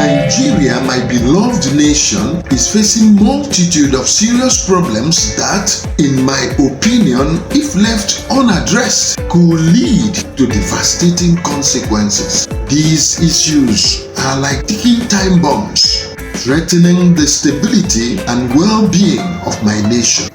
Nigeria, my beloved nation, is facing multitude of serious problems that, in my opinion, if left unaddressed, could lead to devastating consequences. These issues are like ticking time bombs, threatening the stability and well-being of my nation.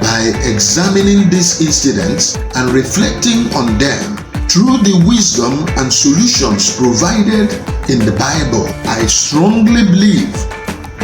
By examining these incidents and reflecting on them through the wisdom and solutions provided in the Bible, I strongly believe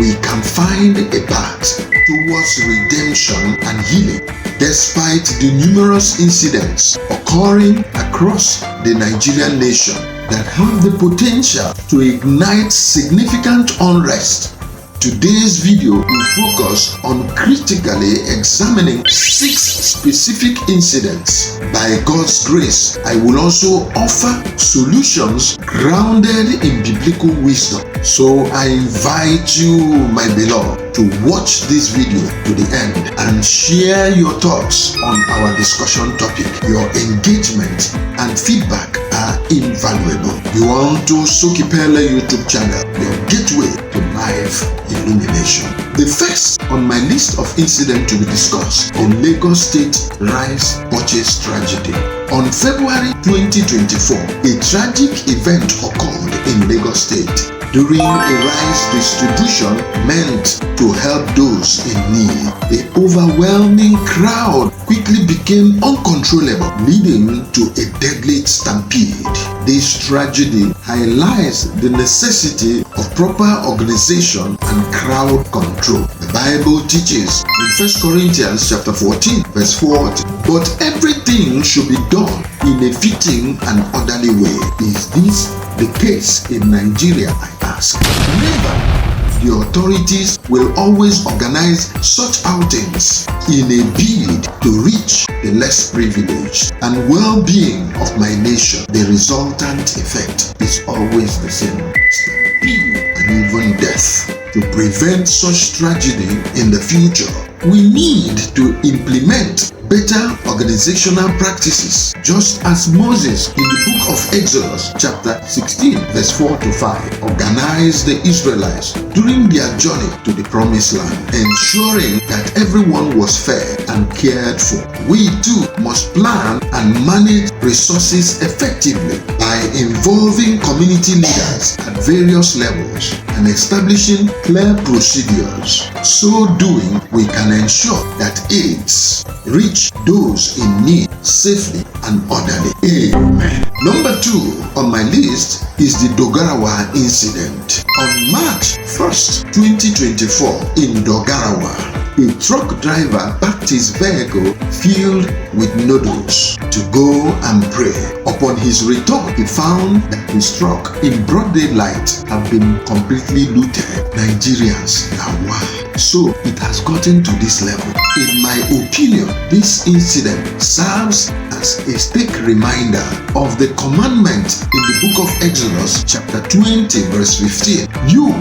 we can find a path towards redemption and healing, despite the numerous incidents occurring across the Nigerian nation that have the potential to ignite significant unrest. Today's video will focus on critically examining 6 specific incidents. By God's grace, I will also offer solutions grounded in biblical wisdom. So I invite you, my beloved, to watch this video to the end and share your thoughts on our discussion topic. Your engagement and feedback are invaluable. You want to Sokipele YouTube channel, your gateway to life illumination. The first on my list of incidents to be discussed in Lagos State rice purchase tragedy. On February 2024, a tragic event occurred in Lagos State during a rice distribution meant to help those in need. The overwhelming crowd quickly became uncontrollable, leading to a deadly stampede. This tragedy highlights the necessity of proper organization and crowd control. The Bible teaches in 1 Corinthians chapter 14, verse 40, but everything should be done in a fitting and orderly way. Is this the case in Nigeria, I ask? Never. The authorities will always organize such outings in a bid to reach the less privileged and well-being of my nation. The resultant effect is always the same: stampede and even death. To prevent such tragedy in the future, we need to implement better organizational practices, just as Moses in the book of Exodus chapter 16 verse 4 to 5 organized the Israelites during their journey to the promised land, ensuring that everyone was fed and cared for. We too must plan and manage resources effectively by involving community leaders at various levels and establishing clear procedures. So doing, we can ensure that aids reach those in need safely and orderly. Amen. Number 2 on my list is the Dogarawa incident. On March 1st, 2024 in Dogarawa, a truck driver parked his vehicle filled with noodles to go and pray. Upon his return, he found that his truck in broad daylight had been completely looted. Nigerians, now why? So it has gotten to this level. In my opinion, this incident serves as a stake reminder of the commandment in the book of Exodus chapter 20 verse 15. You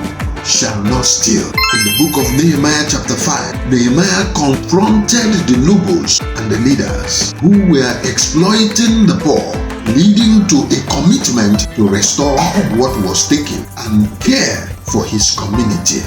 shall not steal. In the book of Nehemiah chapter 5, Nehemiah confronted the nobles and the leaders who were exploiting the poor, leading to a commitment to restore what was taken and care for his community.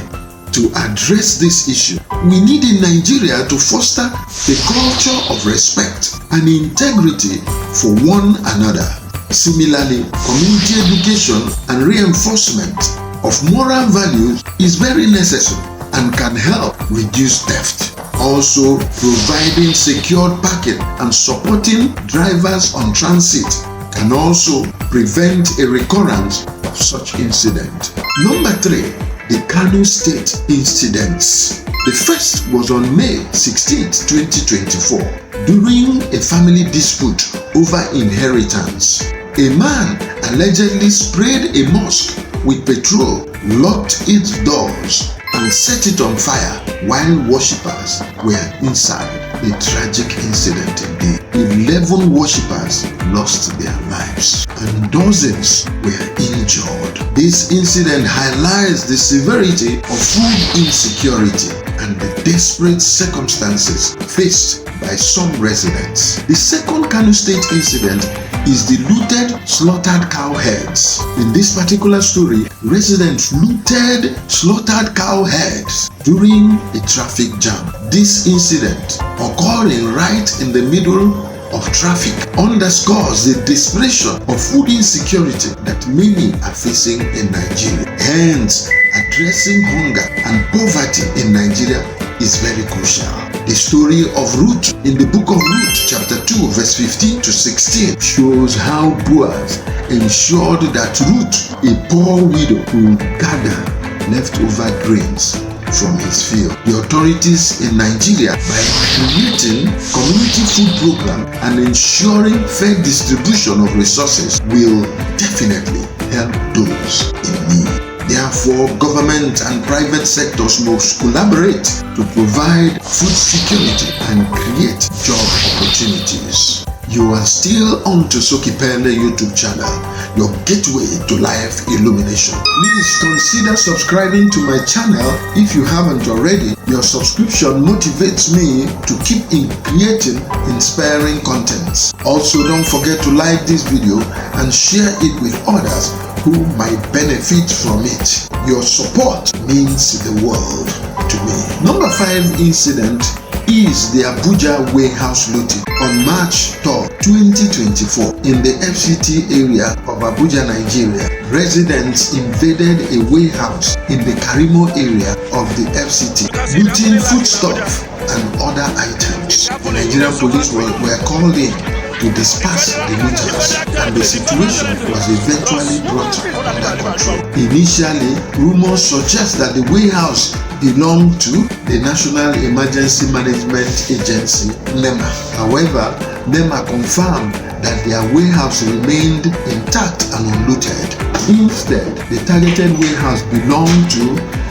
To address this issue, we need in Nigeria to foster a culture of respect and integrity for one another. Similarly, community education and reinforcement of moral values is very necessary and can help reduce theft. Also, providing secured parking and supporting drivers on transit can also prevent a recurrence of such incident. Number 3. The Kano State incidents. The first was on May 16, 2024, during a family dispute over inheritance. A man allegedly sprayed a mosque with petrol, locked its doors, and set it on fire while worshippers were inside. A tragic incident indeed. 11 worshippers lost their lives and dozens were injured. This incident highlights the severity of food insecurity and the desperate circumstances faced by some residents. The second Kano State incident is the looted, slaughtered cow heads. In this particular story, residents looted slaughtered cow heads during a traffic jam. This incident, occurring right in the middle of traffic, underscores the desperation of food insecurity that many are facing in Nigeria. Hence, addressing hunger and poverty in Nigeria is very crucial. The story of Ruth in the book of Ruth, chapter 2, verse 15 to 16, shows how Boaz ensured that Ruth, a poor widow, would gather leftover grains from his field. The authorities in Nigeria, by creating community food program and ensuring fair distribution of resources, will definitely help those in need. Therefore, government and private sectors must collaborate to provide food security and create job opportunities. You are still on to Sokipele YouTube channel, your gateway to life illumination. Please consider subscribing to my channel if you haven't already. Your subscription motivates me to keep creating inspiring contents. Also, don't forget to like this video and share it with others who might benefit from it. Your support means the world to me. Number 5 incident is the Abuja warehouse looting on March 3, 2024 in the FCT area of Abuja, Nigeria. Residents invaded a warehouse in the Karimo area of the FCT, looting foodstuff and other items. The Nigerian police were called in to disperse the looters, and the situation was eventually brought under control. Initially, rumors suggest that the warehouse belonged to the National Emergency Management Agency, NEMA. However, NEMA confirmed that their warehouse remained intact and unlooted. Instead, the targeted warehouse belonged to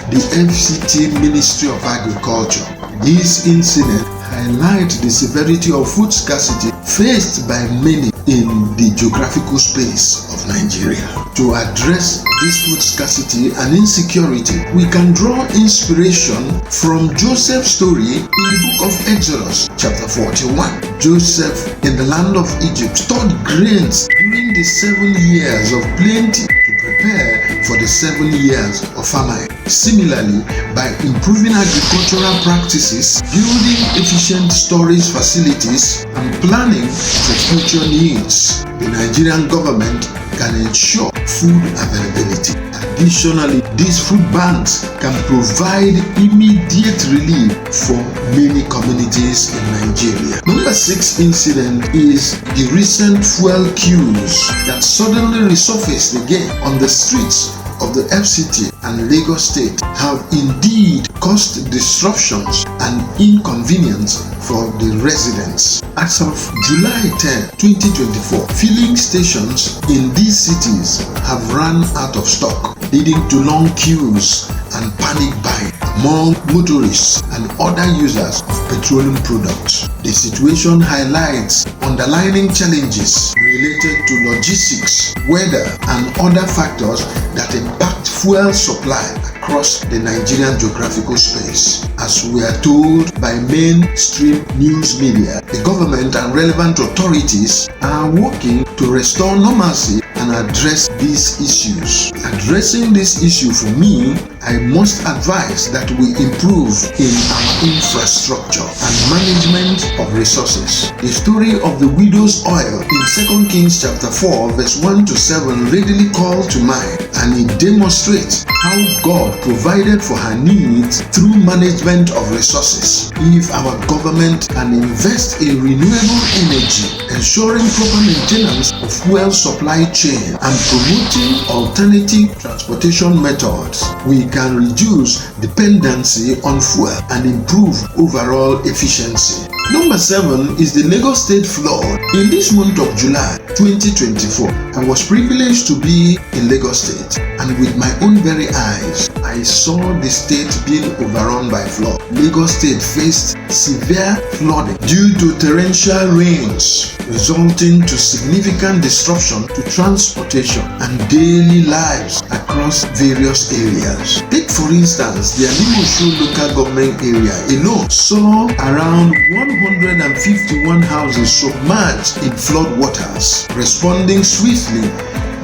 the FCT Ministry of Agriculture. This incident highlights the severity of food scarcity faced by many in the geographical space of Nigeria. To address this food scarcity and insecurity, we can draw inspiration from Joseph's story in the book of Exodus, chapter 41. Joseph in the land of Egypt stored grains during the 7 years of plenty to prepare for the 7 years of famine. Similarly, by improving agricultural practices, building efficient storage facilities, and planning for future needs, the Nigerian government can ensure food availability. Additionally, these food banks can provide immediate relief for many communities in Nigeria. Number 6 incident is the recent fuel queues that suddenly resurfaced again on the streets of the FCT and Lagos State have indeed caused disruptions and inconvenience for the residents. As of July 10, 2024, filling stations in these cities have run out of stock, leading to long queues and panic buying among motorists and other users of petroleum products. The situation highlights underlying challenges related to logistics, weather, and other factors that impact fuel supply across the Nigerian geographical space. As we are told by mainstream news media, the government and relevant authorities are working to restore normalcy and address these issues. Addressing this issue, for me, I must advise that we improve in our infrastructure and management of resources. The story of the widow's oil in 2 Kings chapter 4 verse 1 to 7 readily calls to mind, and it demonstrates how God provided for her needs through management of resources. If our government can invest in renewable energy, ensuring proper maintenance of fuel supply chain, and promoting alternative transportation methods, we can reduce dependency on fuel and improve overall efficiency. Number 7 is the Lagos State flood. In this month of July 2024, I was privileged to be in Lagos State, and with my own very eyes, I saw the state being overrun by flood. Lagos State faced severe flooding due to torrential rains, resulting to significant disruption to transportation and daily lives across various areas. Take For instance, the Animoshu local government area alone saw around 151 houses submerged in flood waters. Responding swiftly,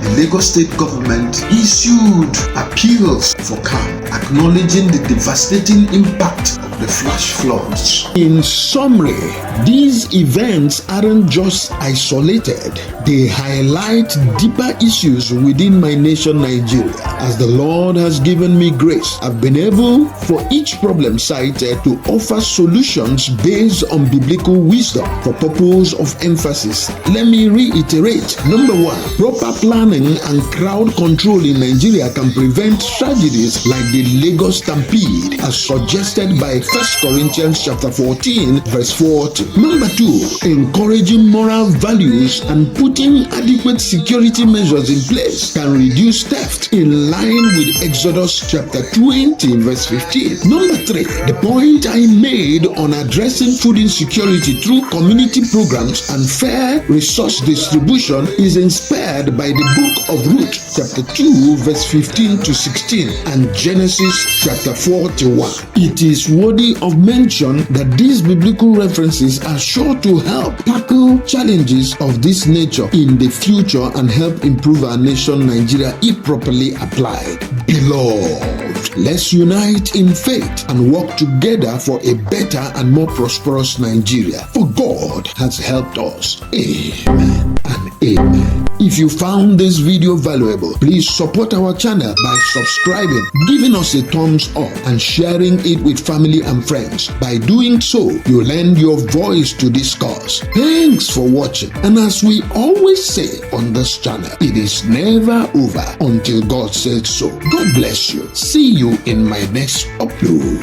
the Lagos State government issued appeals for calm, acknowledging the devastating impact of the flash floods. In summary, these events aren't just isolated. They highlight deeper issues within my nation, Nigeria. As the Lord has given me grace, I've been able for each problem cited to offer solutions based on biblical wisdom. For purpose of emphasis, let me reiterate. Number 1, proper planning and crowd control in Nigeria can prevent tragedies like the Lagos Stampede, as suggested by 1 Corinthians chapter 14, verse 40. Number 2, encouraging moral values and putting adequate security measures in place can reduce theft in line with Exodus chapter 20, verse 15. Number 3, the point I made on addressing food insecurity through community programs and fair resource distribution is inspired by the book of Ruth chapter 2, verse 15 to 16 and Genesis chapter 41. It is worthy of mention that these biblical references are sure to help tackle challenges of this nature in the future and help improve our nation, Nigeria, if properly applied. Beloved, let's unite in faith and work together for a better and more prosperous Nigeria. For God has helped us. Amen and amen. If you found this video valuable, please support our channel by subscribing, giving us a thumbs up, and sharing it with family and friends. By doing so, you lend your voice to this cause. Thanks for watching. And as we always say on this channel, it is never over until God says so. God bless you. See you in my next upload.